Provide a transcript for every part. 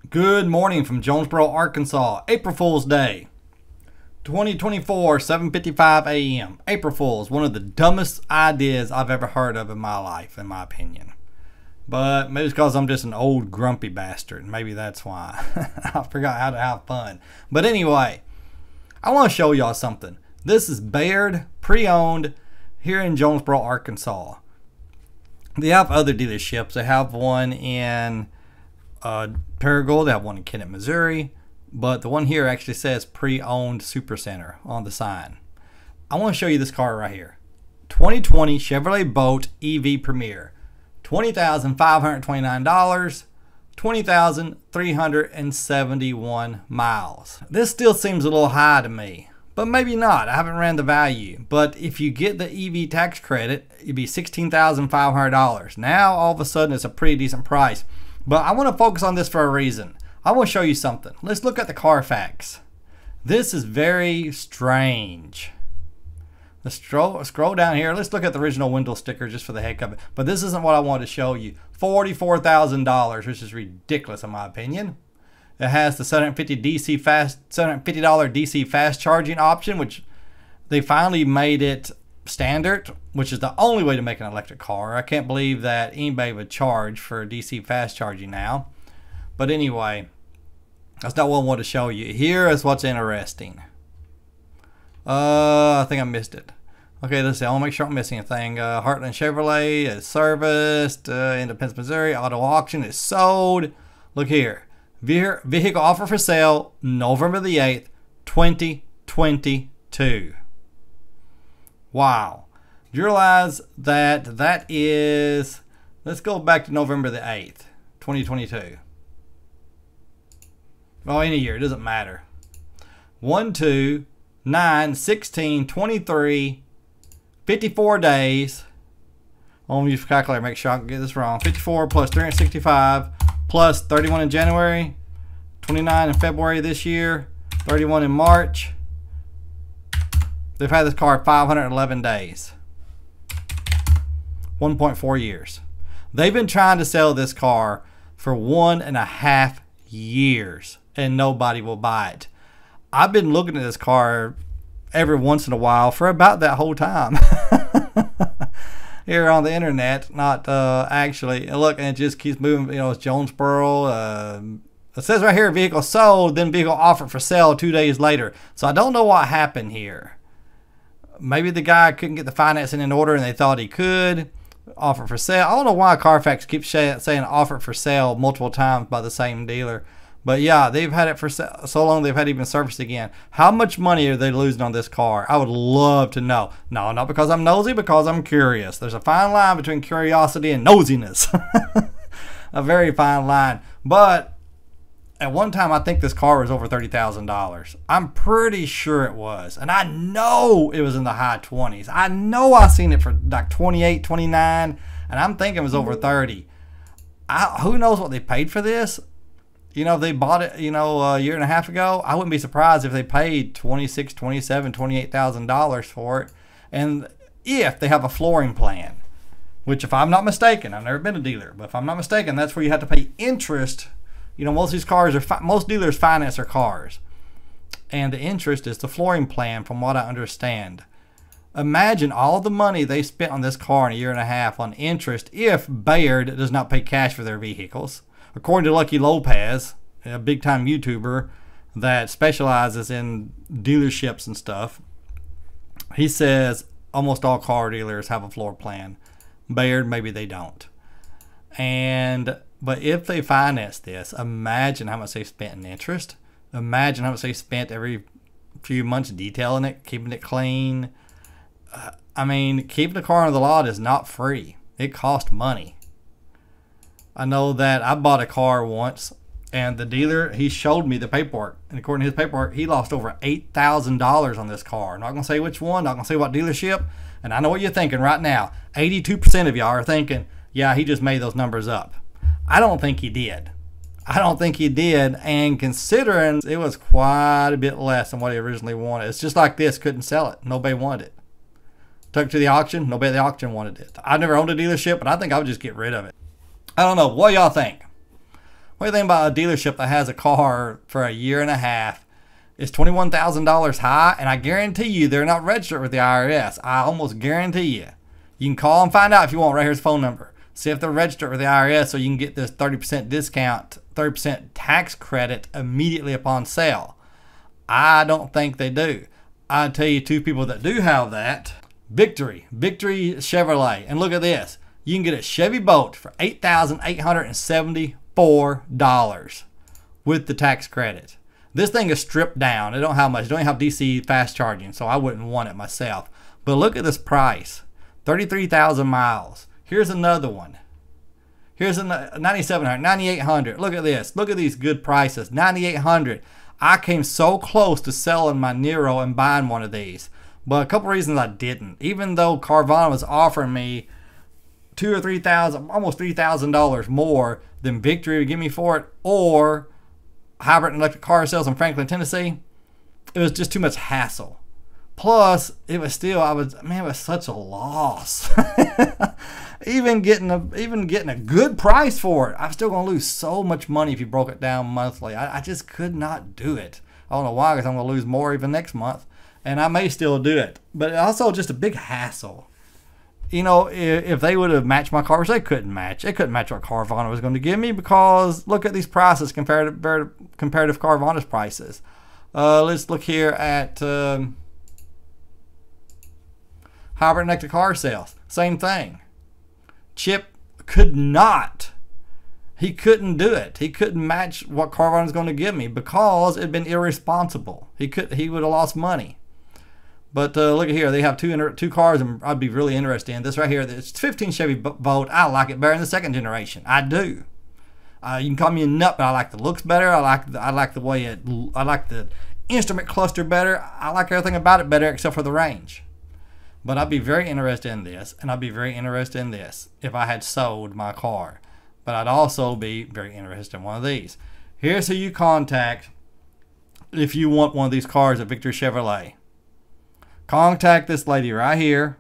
Good morning from Jonesboro, Arkansas. April Fool's Day, 2024, 7:55 a.m. April Fool's, one of the dumbest ideas I've ever heard of in my life, in my opinion. But maybe it's because I'm just an old grumpy bastard. Maybe that's why. I forgot how to have fun. But anyway, I want to show y'all something. This is Bayird Preowned here in Jonesboro, Arkansas. They have other dealerships. They have one in Paragould. They have one in Kennett, Missouri. But the one here actually says Pre-Owned Supercenter on the sign. I want to show you this car right here. 2020 Chevrolet Bolt EV Premier. $20,529. 20,371 miles. This still seems a little high to me, but maybe not. I haven't ran the value. But if you get the EV tax credit, it'd be $16,500. Now all of a sudden it's a pretty decent price. But I want to focus on this for a reason. I want to show you something. Let's look at the Carfax. This is very strange. Let's scroll down here. Let's look at the original window sticker just for the heck of it. But this isn't what I wanted to show you. $44,000, which is ridiculous in my opinion. It has the $750 DC fast charging option, which they finally made it standard, which is the only way to make an electric car. I can't believe that anybody would charge for DC fast charging now. But anyway, that's not what I want to show you. Here is what's interesting. I think I missed it. Okay, let's see. I want to make sure I'm missing a thing. Heartland Chevrolet is serviced. Independence, Missouri. Auto auction is sold. Look here. Vehicle offer for sale November the 8th, 2022. Wow. Do you realize that that is... Let's go back to November the 8th, 2022. Well, any year. It doesn't matter. 1, 2, 9, 16, 23... 54 days. I'm going to use a calculator, make sure I can get this wrong. 54 plus 365 plus 31 in January, 29 in February this year, 31 in March. They've had this car 511 days. 1.4 years. They've been trying to sell this car for 1.5 years and nobody will buy it. I've been looking at this car every once in a while for about that whole time here on the internet, not actually. And look, and it just keeps moving. You know, it's Jonesboro. It says right here, vehicle sold, then vehicle offered for sale 2 days later. So I don't know what happened here. Maybe the guy couldn't get the financing in order and they thought he could. Offer for sale. I don't know why Carfax keeps saying offer for sale multiple times by the same dealer. But yeah, they've had it for so long they've had it even serviced again. How much money are they losing on this car? I would love to know. No, not because I'm nosy, because I'm curious. There's a fine line between curiosity and nosiness. A very fine line. But at one time, I think this car was over $30,000. I'm pretty sure it was. And I know it was in the high 20s. I know I seen it for like 28, 29. And I'm thinking it was over 30. Who knows what they paid for this? You know, if they bought it, you know, a year and a half ago, I wouldn't be surprised if they paid $26,000, $27,000, $28,000 for it. And if they have a flooring plan, which if I'm not mistaken, I've never been a dealer, but if I'm not mistaken, that's where you have to pay interest. You know, most of these cars are, most dealers finance their cars. And the interest is the flooring plan from what I understand. Imagine all the money they spent on this car in a year and a half on interest if Bayird does not pay cash for their vehicles. According to Lucky Lopez, a big-time YouTuber that specializes in dealerships and stuff, he says almost all car dealers have a floor plan. Bayird, maybe they don't. But if they finance this, imagine how much they spent in interest. Imagine how much they spent every few months detailing it, keeping it clean. I mean, keeping the car on the lot is not free. It costs money. I know that I bought a car once and the dealer, he showed me the paperwork. And according to his paperwork, he lost over $8,000 on this car. I'm not going to say which one, not going to say what dealership. And I know what you're thinking right now. 82% of y'all are thinking, yeah, he just made those numbers up. I don't think he did. I don't think he did. And considering it was quite a bit less than what he originally wanted. It's just like this, couldn't sell it. Nobody wanted it. Took it to the auction, nobody at the auction wanted it. I never owned a dealership, but I think I would just get rid of it. I don't know. What y'all think? What do you think about a dealership that has a car for a year and a half? It's $21,000 high, and I guarantee you they're not registered with the IRS. I almost guarantee you. You can call and find out if you want. Right here's the phone number. See if they're registered with the IRS so you can get this 30% discount, 30% tax credit immediately upon sale. I don't think they do. I'll tell you two people that do have that. Victory Chevrolet. And look at this. You can get a Chevy Bolt for $8,874 with the tax credit. This thing is stripped down. It don't have much. It don't have DC fast charging, so I wouldn't want it myself. But look at this price. 33,000 miles. Here's another one. Here's a 9,700, 9,800. Look at this. Look at these good prices. 9,800. I came so close to selling my Nero and buying one of these. But a couple reasons I didn't. Even though Carvana was offering me $2,000 or $3,000, almost $3,000 more than Victory would give me for it, or Hybrid and Electric Car Sales in Franklin, Tennessee, it was just too much hassle. Plus, it was still, it was such a loss. even getting a good price for it, I'm still gonna lose so much money if you broke it down monthly. I just could not do it. I don't know why, because I'm gonna lose more even next month, and I may still do it. But also just a big hassle. You know, if they would have matched my cars, they couldn't match. They couldn't match what Carvana was going to give me, because look at these prices, comparative Carvana's prices. Let's look here at Hybrid and Electric Car Sales. Same thing. Chip could not. He couldn't do it. He couldn't match what Carvana was going to give me because it had been irresponsible. He would have lost money. But look at here. They have two cars, and I'd be really interested in this right here. It's 15 Chevy Bolt. I like it better than the second generation. I do. You can call me a nut, but I like the looks better. I like the way I like the instrument cluster better. I like everything about it better except for the range. But I'd be very interested in this, and I'd be very interested in this if I had sold my car. But I'd also be very interested in one of these. Here's who you contact if you want one of these cars at Victory Chevrolet. Contact this lady right here.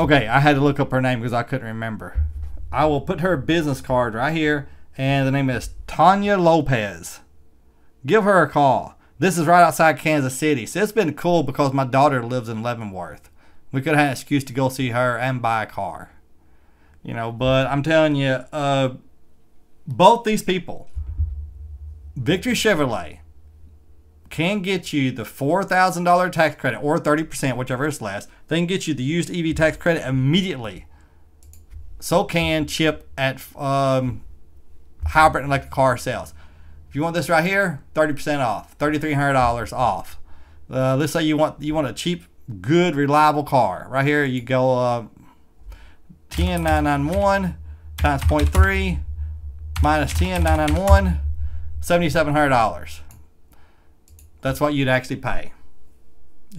Okay, I had to look up her name because I couldn't remember. I will put her business card right here, and the name is Tanya Lopez. Give her a call. This is right outside Kansas City, so it's been cool because my daughter lives in Leavenworth. We could have had an excuse to go see her and buy a car. You know, but I'm telling you, both these people, Victory Chevrolet, can get you the $4,000 tax credit, or 30%, whichever is less. They can get you the used EV tax credit immediately. So can Chip at Hybrid and Electric Car Sales. If you want this right here, 30% off, $3,300 off. Let's say you want a cheap, good, reliable car. Right here, you go 10,991 times 0.3 minus 10,991, $7,700. That's what you'd actually pay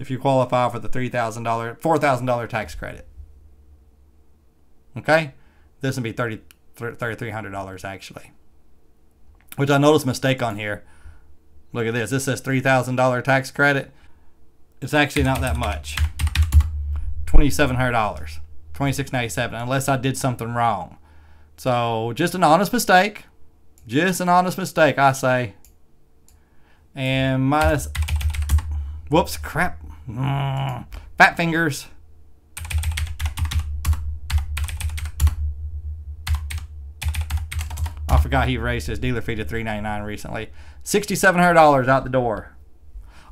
if you qualify for the $4,000 tax credit. Okay, this would be $3,300 actually. Which I noticed a mistake on here. Look at this. This says $3,000 tax credit. It's actually not that much. $2,700, $2,697, unless I did something wrong. So just an honest mistake. Just an honest mistake, I say. And minus, whoops, crap, fat fingers. I forgot he raised his dealer fee to $399 recently. $6,700 out the door.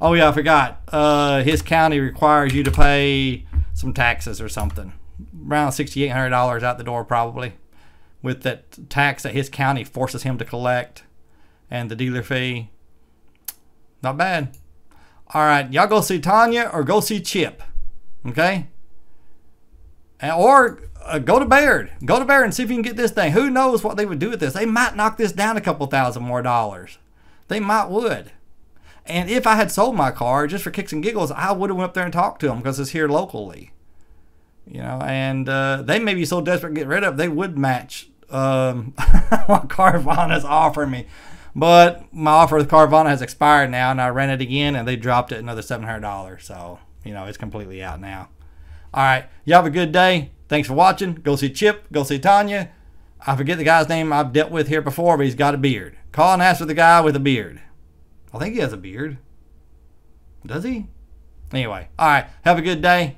Oh yeah, I forgot. His county requires you to pay some taxes or something. Around $6,800 out the door probably, with that tax that his county forces him to collect, and the dealer fee. Not bad. All right, y'all go see Tanya or go see Chip, okay? Or go to Bayird. Go to Bayird and see if you can get this thing. Who knows what they would do with this? They might knock this down a couple $1,000 more. They might would. And if I had sold my car just for kicks and giggles, I would have went up there and talked to them because it's here locally. You know, and they may be so desperate to get rid of it, they would match what Carvana's offering me. But my offer with Carvana has expired now, and I ran it again, and they dropped it another $700. So, you know, it's completely out now. All right. Y'all have a good day. Thanks for watching. Go see Chip. Go see Tanya. I forget the guy's name I've dealt with here before, but he's got a beard. Call and ask for the guy with a beard. I think he has a beard. Does he? Anyway, all right. Have a good day.